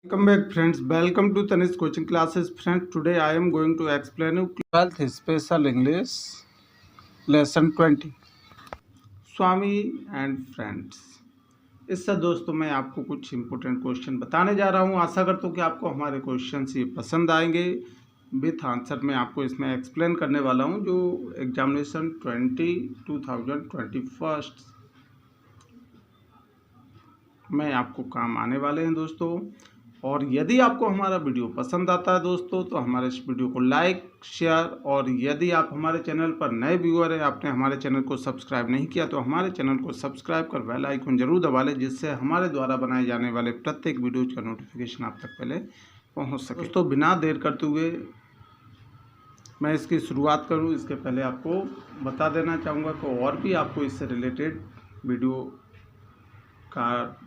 Welcome back friends, welcome to Tanish coaching classes. Friends, today I am going to explain you 12th special English lesson 20 Swami and friends. इससे दोस्तों मैं आपको कुछ important question बताने जा रहा हूं। आशा करता हूं कि आपको हमारे क्वेश्चन ये पसंद आएंगे। विथ आंसर मैं आपको इसमें एक्सप्लेन करने वाला हूं जो एग्जामिनेशन 2021 में आपको काम आने वाले हैं दोस्तों। और यदि आपको हमारा वीडियो पसंद आता है दोस्तों तो हमारे इस वीडियो को लाइक शेयर, और यदि आप हमारे चैनल पर नए व्यूअर हैं, आपने हमारे चैनल को सब्सक्राइब नहीं किया तो हमारे चैनल को सब्सक्राइब कर बेल आइकन जरूर दबा लें, जिससे हमारे द्वारा बनाए जाने वाले प्रत्येक वीडियो का नोटिफिकेशन आप तक पहले पहुँच सके। दोस्तों बिना देर करते हुए मैं इसकी शुरुआत करूँ इसके पहले आपको बता देना चाहूँगा कि और भी आपको इससे रिलेटेड वीडियो का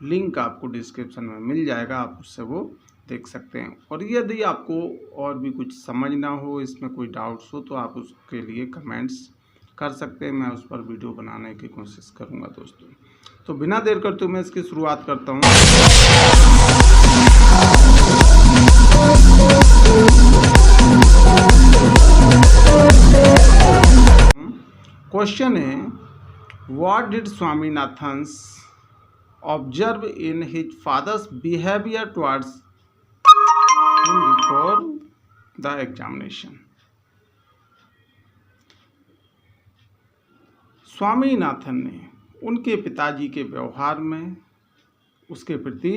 लिंक आपको डिस्क्रिप्शन में मिल जाएगा, आप उससे वो देख सकते हैं। और यदि आपको और भी कुछ समझना हो, इसमें कोई डाउट्स हो, तो आप उसके लिए कमेंट्स कर सकते हैं। मैं उस पर वीडियो बनाने की कोशिश करूंगा दोस्तों। तो बिना देर करते हुए मैं इसकी शुरुआत करता हूं। क्वेश्चन है, what did Swaminathan's observe in his father's behavior towards him before the examination? Swaminathan ने उनके पिताजी के व्यवहार में उसके प्रति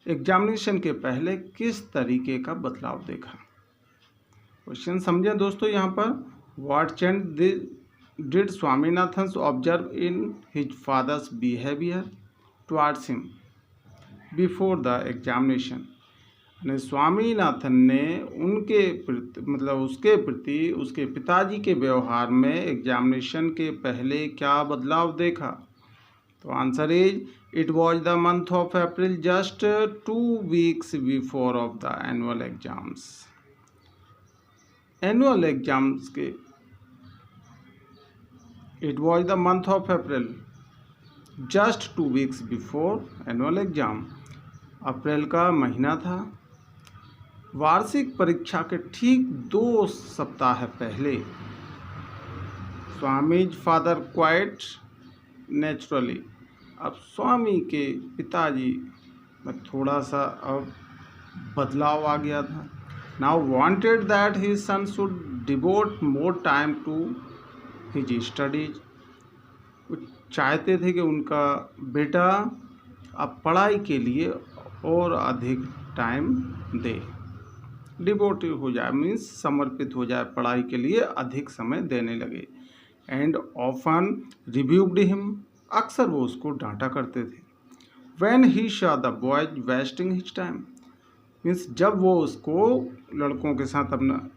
एग्जामिनेशन के पहले किस तरीके का बदलाव देखा। क्वेश्चन समझें दोस्तों। यहाँ पर what change did Swaminathan observe in his father's behaviour towards him before the examination. यानी स्वामीनाथन ने उनके प्रति उसके प्रति उसके पिताजी के व्यवहार में एग्जामिनेशन के पहले क्या बदलाव देखा। तो answer is it was the month of April just 2 weeks before of the annual exams. Annual exams के it was the month of April just 2 weeks before annual exam. April का महीना था। वार्षिक परीक्षा के ठीक 2 सप्ताह पहले स्वामीज फादर क्वाइट नेचुरली। अब स्वामी के पिताजी में थोड़ा सा अब बदलाव आ गया था। Now wanted that his son should devote more time to his studies. चाहते थे कि उनका बेटा अब पढ़ाई के लिए और अधिक टाइम दे, डिवोट हो जाए, मीन्स समर्पित हो जाए, पढ़ाई के लिए अधिक समय देने लगे। एंड ऑफन रिव्यूड हिम, अक्सर वो उसको डांटा करते थे। When he saw the boys wasting his time, means जब वो उसको लड़कों के साथ अपना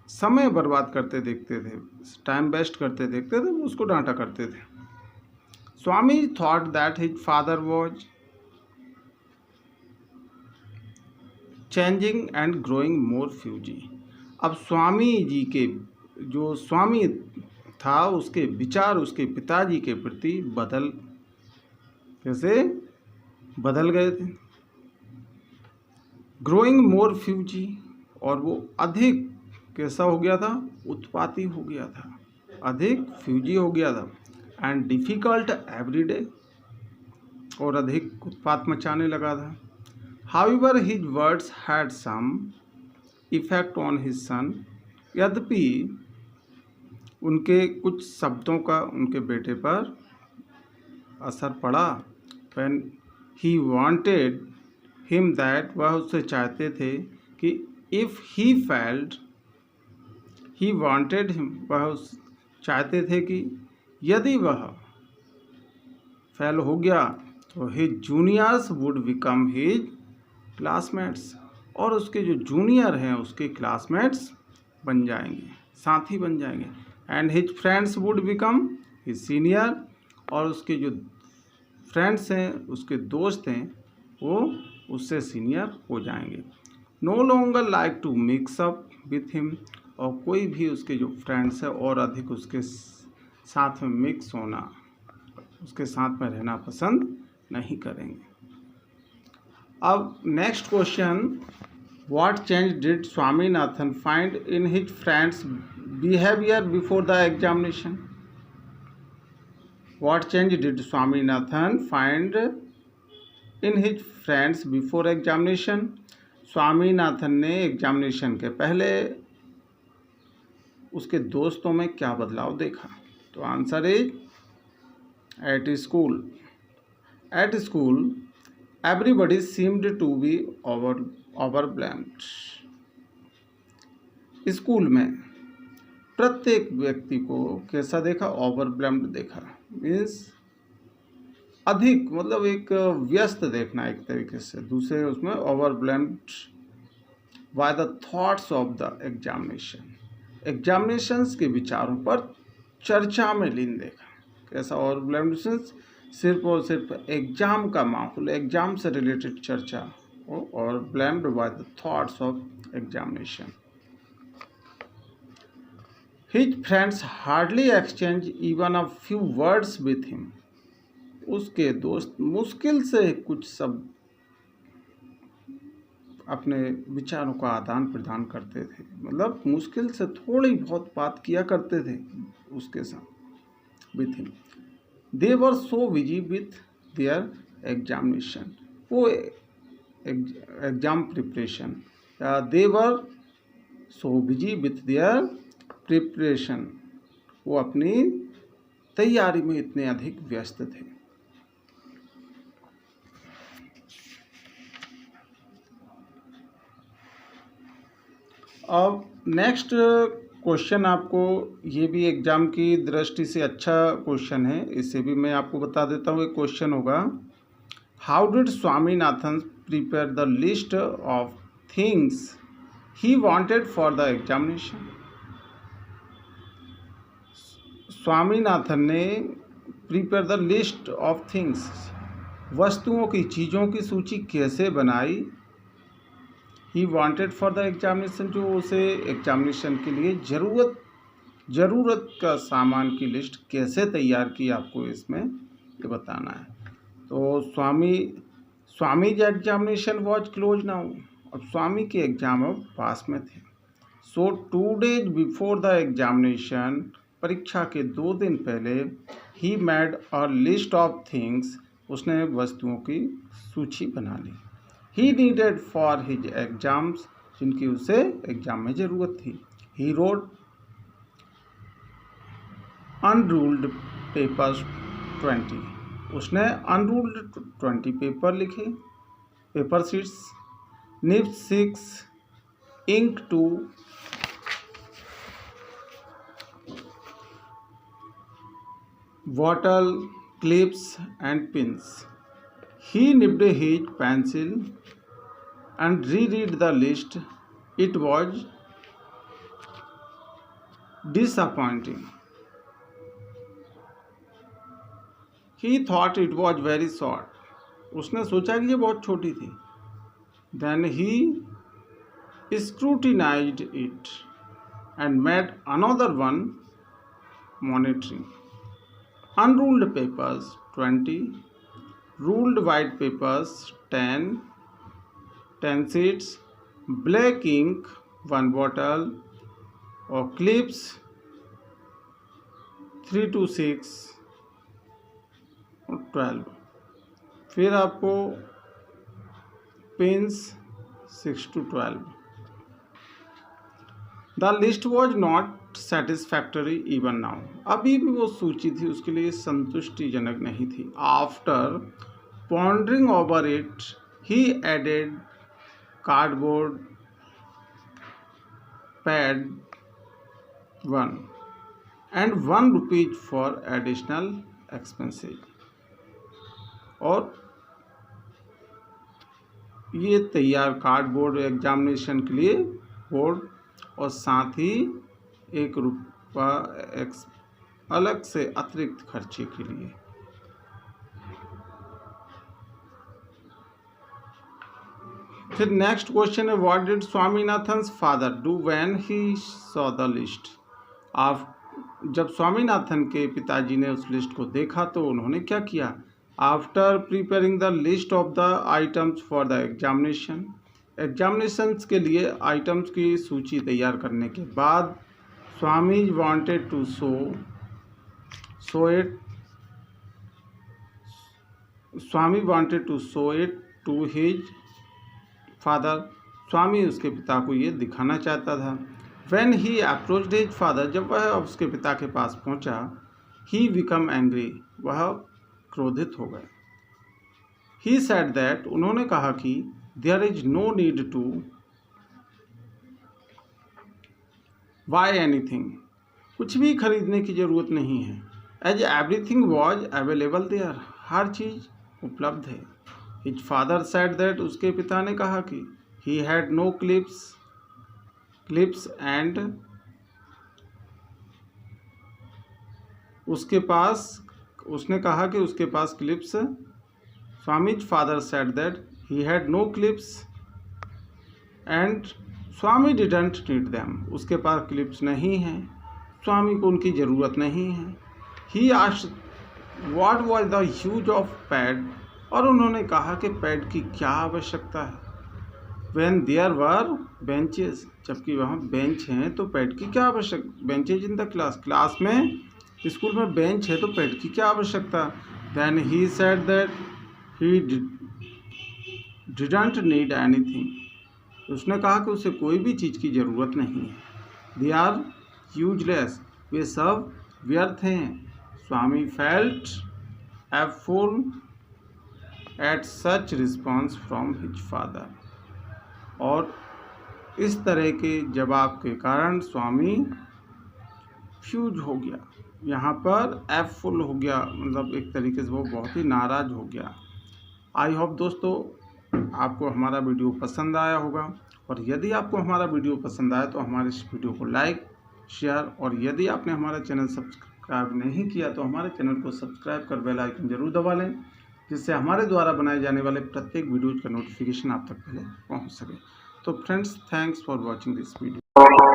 समय बर्बाद करते देखते थे, टाइम वेस्ट करते देखते थे, वो उसको डांटा करते थे। Swami thought that his father was changing and growing more fussy. अब स्वामी जी के जो स्वामी था उसके विचार उसके पिताजी के प्रति कैसे बदल गए थे। ग्रोइंग मोर फ्यूजी, और वो अधिक कैसा हो गया था, उत्पाती हो गया था, अधिक फ्यूजी हो गया था। एंड डिफ़िकल्ट एवरीडे, और अधिक उत्पात मचाने लगा था। However his words had some effect on his son, यद्यपि उनके कुछ शब्दों का उनके बेटे पर असर पड़ा। When he wanted him that, वह उससे चाहते थे कि if he failed he wanted him, वह चाहते थे कि यदि वह फेल हो गया तो his juniors would become his classmates, और उसके जो जूनियर हैं उसके क्लासमेट्स बन जाएंगे, साथी बन जाएंगे। And his friends would become his senior, और उसके जो फ्रेंड्स हैं उसके दोस्त हैं वो उससे सीनियर हो जाएंगे। No longer like to mix up with him, और कोई भी उसके जो फ्रेंड्स हैं और अधिक उसके साथ में मिक्स होना, उसके साथ में रहना पसंद नहीं करेंगे। अब next question, what change did Swaminathan find in his friends behaviour before the examination? What change did Swaminathan find in his friends before examination? Swaminathan ने एग्जामिनेशन के पहले उसके दोस्तों में क्या बदलाव देखा? तो answer is at school everybody seemed to be overwhelmed. School में प्रत्येक व्यक्ति को कैसा देखा? ओवरवेल्म्ड देखा। मीन्स अधिक, मतलब एक व्यस्त देखना एक तरीके से। दूसरे उसमें overwhelmed by the thoughts of the examinations के विचारों पर चर्चा में लीन देखा। कैसा ओवरवेल्म्ड? सिर्फ और सिर्फ एग्जाम का माहौल, एग्जाम से रिलेटेड चर्चा और blamed by the thoughts of examination. His friends hardly exchange even a few words with him. उसके दोस्त मुश्किल से कुछ शब्द अपने विचारों का आदान प्रदान करते थे, मतलब मुश्किल से थोड़ी बहुत बात किया करते थे उसके साथ, with him. They were so busy with their examination. वो exam preparation, they were so busy with their preparation. वो अपनी तैयारी में इतने अधिक व्यस्त थे। अब नेक्स्ट क्वेश्चन, आपको ये भी एग्जाम की दृष्टि से अच्छा क्वेश्चन है, इसे भी मैं आपको बता देता हूँ। एक क्वेश्चन होगा, how did Swaminathan prepare the list of things he wanted for the examination? Swaminathan ने prepare the list of things, वस्तुओं की, चीज़ों की सूची कैसे बनाई? He wanted for the examination, जो उसे एग्जामिनेशन के लिए ज़रूरत का सामान की लिस्ट कैसे तैयार की, आपको इसमें ये बताना है। तो Swami's examination was close now. अब स्वामी के एग्जाम अब पास में थे। So 2 days before the examination, परीक्षा के 2 दिन पहले, he made a list of things, उसने वस्तुओं की सूची बना ली। He needed for his exams, जिनकी उसे एग्जाम में ज़रूरत थी। ही रोड अनरूल्ड पेपर्स 20, उसने अनरूल्ड 20 पेपर लिखे, paper sheets. Nib 6, ink 2, bottle, clips and pins. He nipped his pencil and reread the list. It was disappointing. He thought it was very short. उसने सोचा कि ये बहुत छोटी थी। Then he scrutinized it and made another one, monitoring. Unruled papers 20, ruled white papers 10 sheets, black ink 1 bottle, और clips 3 to 6 और 12। फिर आपको pins 6 to 12। The list was not satisfactory even now, अभी भी वो सूची थी उसके लिए संतुष्टिजनक नहीं थी। After pondering over it, he added cardboard pad 1 and 1 rupees for additional expenses. और ये तैयार कार्डबोर्ड एग्जामिनेशन के लिए बोर्ड, और साथ ही 1 रुपया अलग से अतिरिक्त खर्चे के लिए। फिर नेक्स्ट क्वेश्चन है, what did Swaminathan's father do when he saw the list? आप जब स्वामीनाथन के पिताजी ने उस लिस्ट को देखा तो उन्होंने क्या किया? After preparing the list of the items for the examinations के लिए आइटम्स की सूची तैयार करने के बाद Swami wanted to show it to his father. Swami उसके पिता को ये दिखाना चाहता था। When he approached his father, जब वह उसके पिता के पास पहुंचा, he became angry, वह क्रोधित हो गए। He said that, उन्होंने कहा कि there is no need to buy anything, कुछ भी खरीदने की ज़रूरत नहीं है। As everything was available there, हर चीज़ उपलब्ध है। His father said that, उसके पिता ने कहा कि he had no clips and उसने कहा कि उसके पास clips. Swami's father said that he had no clips and Swami didn't need them, उसके पास क्लिप्स नहीं हैं, स्वामी को उनकी ज़रूरत नहीं है। He asked what was the use of pad, और उन्होंने कहा कि पैड की क्या आवश्यकता है। When there were benches, जबकि वहाँ बेंच हैं तो पैड की क्या आवश्यकता। बेंचेज इन द क्लास में, स्कूल में बेंच है तो पैड की क्या आवश्यकता। Then he said that he didn't need anything, उसने कहा कि उसे कोई भी चीज़ की ज़रूरत नहीं है। They are useless, वे सब व्यर्थ हैं। स्वामी felt awful at such response from his father, और इस तरह के जवाब के कारण स्वामी फ्यूज हो गया। यहाँ पर एफुल हो गया, मतलब एक तरीके से वो बहुत ही नाराज़ हो गया। आई होप दोस्तों आपको हमारा वीडियो पसंद आया होगा, और यदि आपको हमारा वीडियो पसंद आया तो हमारे इस वीडियो को लाइक, शेयर, और यदि आपने हमारा चैनल सब्सक्राइब नहीं किया तो हमारे चैनल को सब्सक्राइब कर बेल आइकन जरूर दबा लें, जिससे हमारे द्वारा बनाए जाने वाले प्रत्येक वीडियोज़ का नोटिफिकेशन आप तक पहले पहुंच सके। तो friends, thanks for watching this video.